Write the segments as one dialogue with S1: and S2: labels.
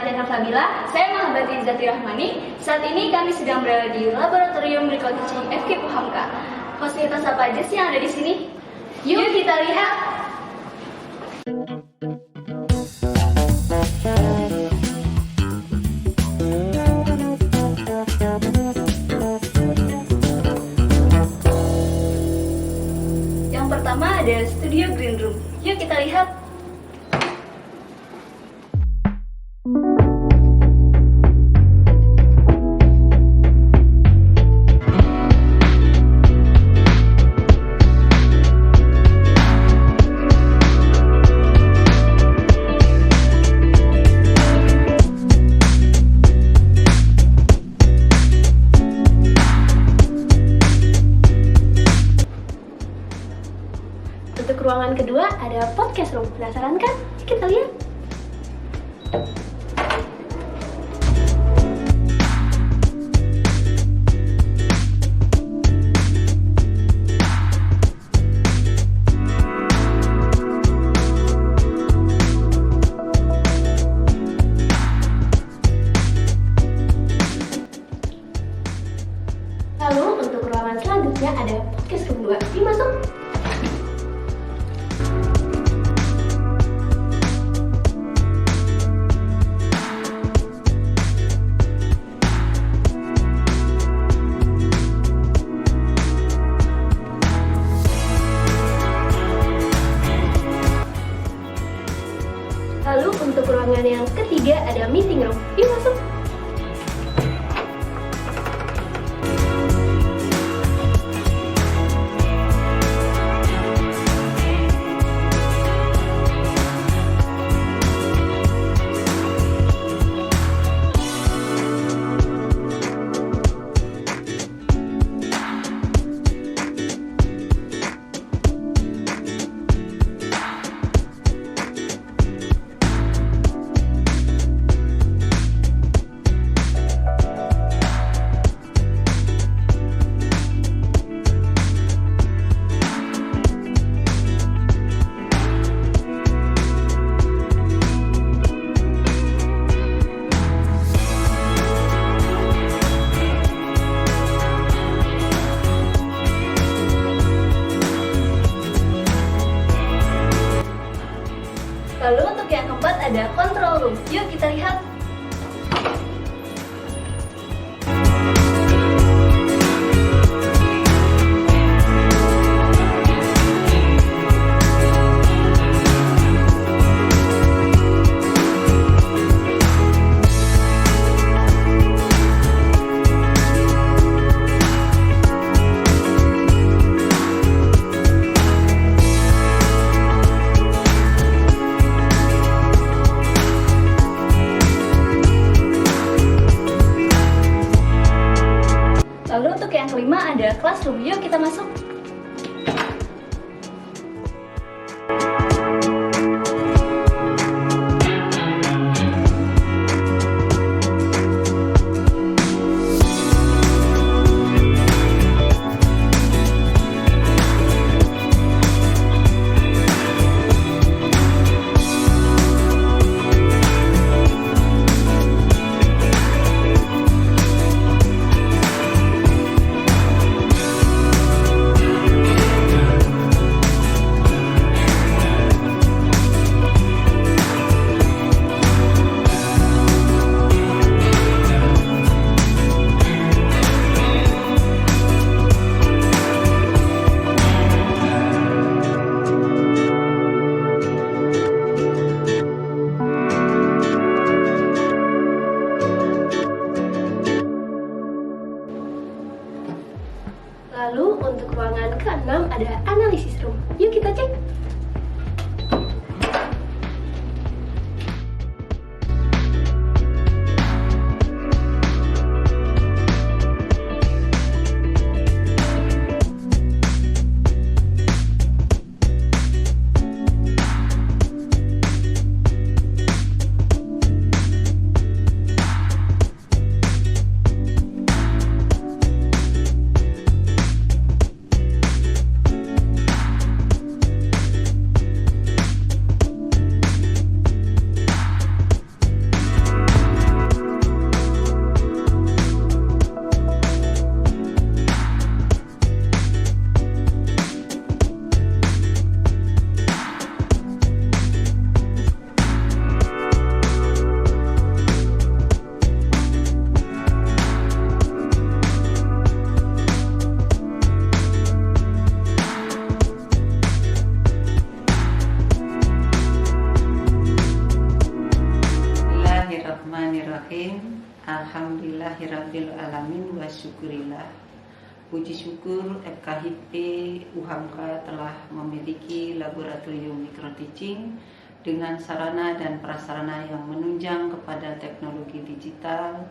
S1: channel Fabila. Saya Muhammad Izzati Rahmani. Saat ini kami sedang berada di Laboratorium Mikrobiologi FK Puhamka. Fasilitas apa aja sih yang ada di sini? Yuk kita lihat. Yang pertama ada Studio Green Room. Yuk kita lihat. Untuk ruangan kedua ada podcast room. Penasaran kan? Kita lihat. Lalu untuk ruangan selanjutnya ada podcast room 2. Yuk masuk. Lalu untuk ruangan yang ketiga ada meeting room. Yuk masuk. Lalu untuk yang keempat ada control room. Yuk kita lihat. Lalu untuk yang kelima ada classroom. Yuk kita masuk.
S2: Bismillahirrahmanirrahim. Alhamdulillahirabbil alamin wa syukurillah. Puji syukur FKIP UHAMKA telah memiliki laboratorium microteaching dengan sarana dan prasarana yang menunjang kepada teknologi digital,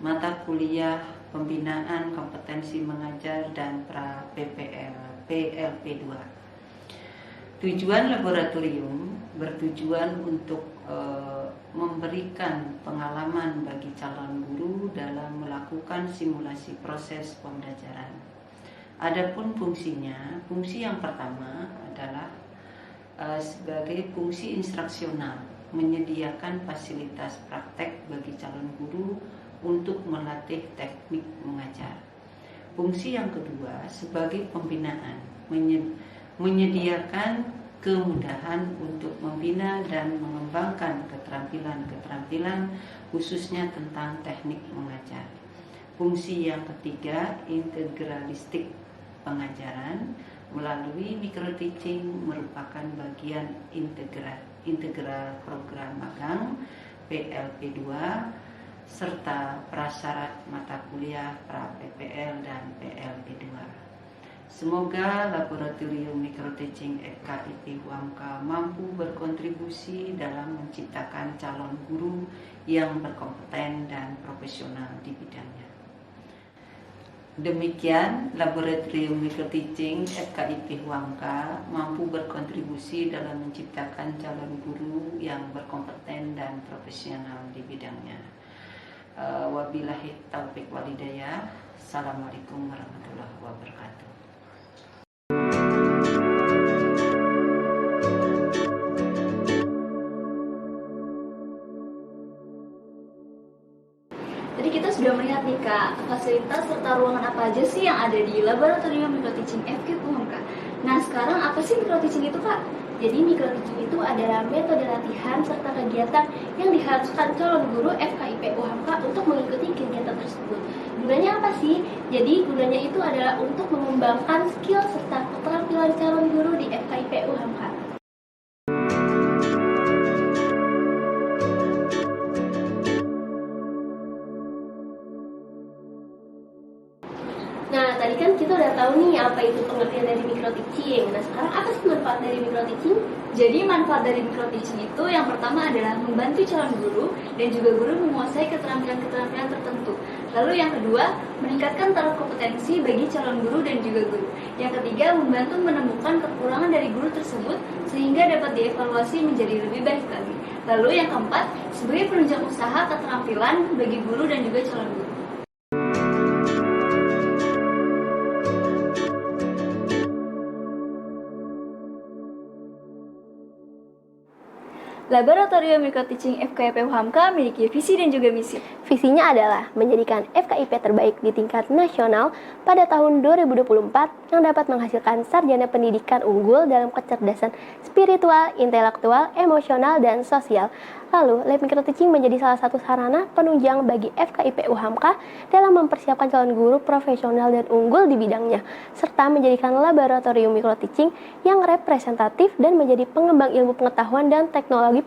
S2: mata kuliah, pembinaan kompetensi mengajar dan pra-PPL, PLP2. Tujuan laboratorium bertujuan untuk memberikan pengalaman bagi calon guru dalam melakukan simulasi proses pembelajaran. Adapun fungsinya, fungsi yang pertama adalah sebagai fungsi instruksional, menyediakan fasilitas praktek bagi calon guru untuk melatih teknik mengajar. Fungsi yang kedua sebagai pembinaan, menyediakan kemudahan untuk membina dan mengembangkan keterampilan-keterampilan khususnya tentang teknik mengajar. Fungsi yang ketiga, integralistik pengajaran melalui microteaching merupakan bagian integral program magang PLP2 serta prasyarat mata kuliah pra-PPL dan PLP2. Semoga laboratorium microteaching FKIP UHAMKA mampu berkontribusi dalam menciptakan calon guru yang berkompeten dan profesional di bidangnya. Demikian, laboratorium microteaching FKIP UHAMKA mampu berkontribusi dalam menciptakan calon guru yang berkompeten dan profesional di bidangnya. Wabillahi taufiq walhidayah. Assalamualaikum warahmatullahi wabarakatuh.
S1: Tadi kita sudah melihat nih Kak, fasilitas serta ruangan apa aja sih yang ada di laboratorium microteaching FKIP UHAMKA. Nah sekarang apa sih microteaching itu Kak? Jadi microteaching itu adalah metode latihan serta kegiatan yang diharuskan calon guru FKIP UHAMKA untuk mengikuti kegiatan tersebut. Gunanya apa sih? Jadi gunanya itu adalah untuk mengembangkan skill serta keterampilan calon guru di FKIP UHAMKA. Nah, tadi kan kita udah tahu nih apa itu pengertian dari microteaching. Nah, sekarang apa sih manfaat dari microteaching? Jadi, manfaat dari microteaching itu yang pertama adalah membantu calon guru dan juga guru menguasai keterampilan-keterampilan tertentu. Lalu yang kedua, meningkatkan taraf kompetensi bagi calon guru dan juga guru. Yang ketiga, membantu menemukan kekurangan dari guru tersebut sehingga dapat dievaluasi menjadi lebih baik lagi. Lalu yang keempat, sebagai penunjang usaha keterampilan bagi guru dan juga calon guru. Laboratorium Microteaching FKIP UHAMKA memiliki visi dan juga misi.
S3: Visinya adalah menjadikan FKIP terbaik di tingkat nasional pada tahun 2024 yang dapat menghasilkan sarjana pendidikan unggul dalam kecerdasan spiritual, intelektual, emosional, dan sosial. Lalu, Lab Microteaching menjadi salah satu sarana penunjang bagi FKIP UHAMKA dalam mempersiapkan calon guru profesional dan unggul di bidangnya, serta menjadikan laboratorium microteaching yang representatif dan menjadi pengembang ilmu pengetahuan dan teknologi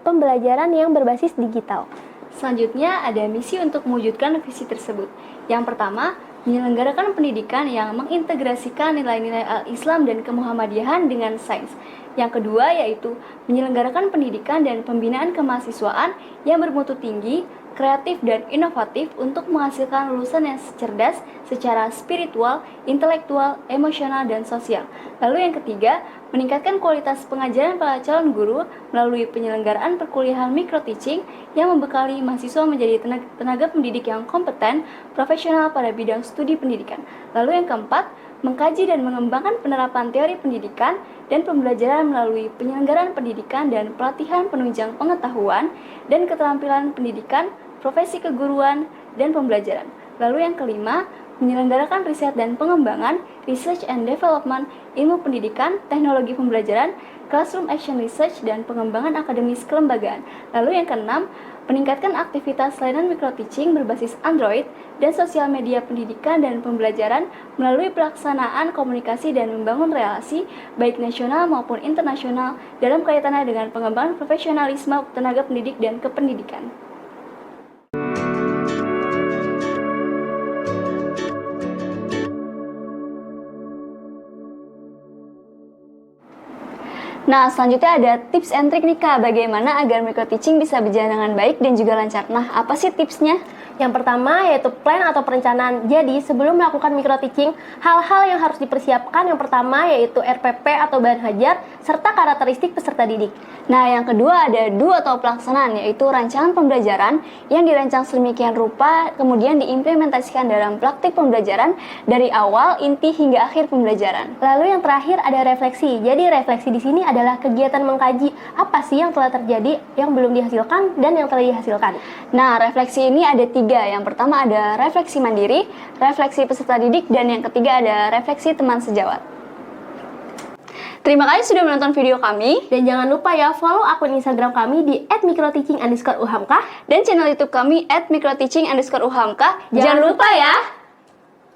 S3: pembelajaran yang berbasis digital.
S1: Selanjutnya, ada misi untuk mewujudkan visi tersebut. Yang pertama, menyelenggarakan pendidikan yang mengintegrasikan nilai-nilai al-Islam dan kemuhammadiyahan dengan sains. Yang kedua yaitu menyelenggarakan pendidikan dan pembinaan kemahasiswaan yang bermutu tinggi, kreatif, dan inovatif untuk menghasilkan lulusan yang cerdas secara spiritual, intelektual, emosional, dan sosial. Lalu yang ketiga, meningkatkan kualitas pengajaran para calon guru melalui penyelenggaraan perkuliahan microteaching yang membekali mahasiswa menjadi tenaga pendidik yang kompeten, profesional pada bidang studi pendidikan. Lalu yang keempat, mengkaji dan mengembangkan penerapan teori pendidikan dan pembelajaran melalui penyelenggaraan pendidikan dan pelatihan penunjang pengetahuan dan keterampilan pendidikan, profesi keguruan, dan pembelajaran. Lalu yang kelima, menyelenggarakan riset dan pengembangan, research and development, ilmu pendidikan, teknologi pembelajaran, classroom action research, dan pengembangan akademis kelembagaan. Lalu yang keenam, meningkatkan aktivitas layanan microteaching berbasis Android dan sosial media pendidikan dan pembelajaran melalui pelaksanaan komunikasi dan membangun relasi baik nasional maupun internasional dalam kaitannya dengan pengembangan profesionalisme tenaga pendidik dan kependidikan. Nah, selanjutnya ada tips and trick nih Kak, bagaimana agar micro teaching bisa berjalan dengan baik dan juga lancar. Nah, apa sih tipsnya?
S3: Yang pertama yaitu plan atau perencanaan. Jadi sebelum melakukan micro teaching, hal-hal yang harus dipersiapkan yang pertama yaitu RPP atau bahan hajar serta karakteristik peserta didik.
S1: Nah, yang kedua ada do atau pelaksanaan, yaitu rancangan pembelajaran yang dirancang sedemikian rupa kemudian diimplementasikan dalam praktik pembelajaran dari awal, inti hingga akhir pembelajaran.
S3: Lalu yang terakhir ada refleksi. Jadi refleksi di sini adalah kegiatan mengkaji apa sih yang telah terjadi, yang belum dihasilkan dan yang telah dihasilkan.
S1: Nah, refleksi ini ada 3. Yang pertama ada refleksi mandiri, refleksi peserta didik, dan yang ketiga ada refleksi teman sejawat. Terima kasih sudah menonton video kami.
S3: Dan jangan lupa ya follow akun Instagram kami di @microteaching_uhamka
S1: Dan channel YouTube kami @microteaching_uhamka.
S3: Jangan lupa ya.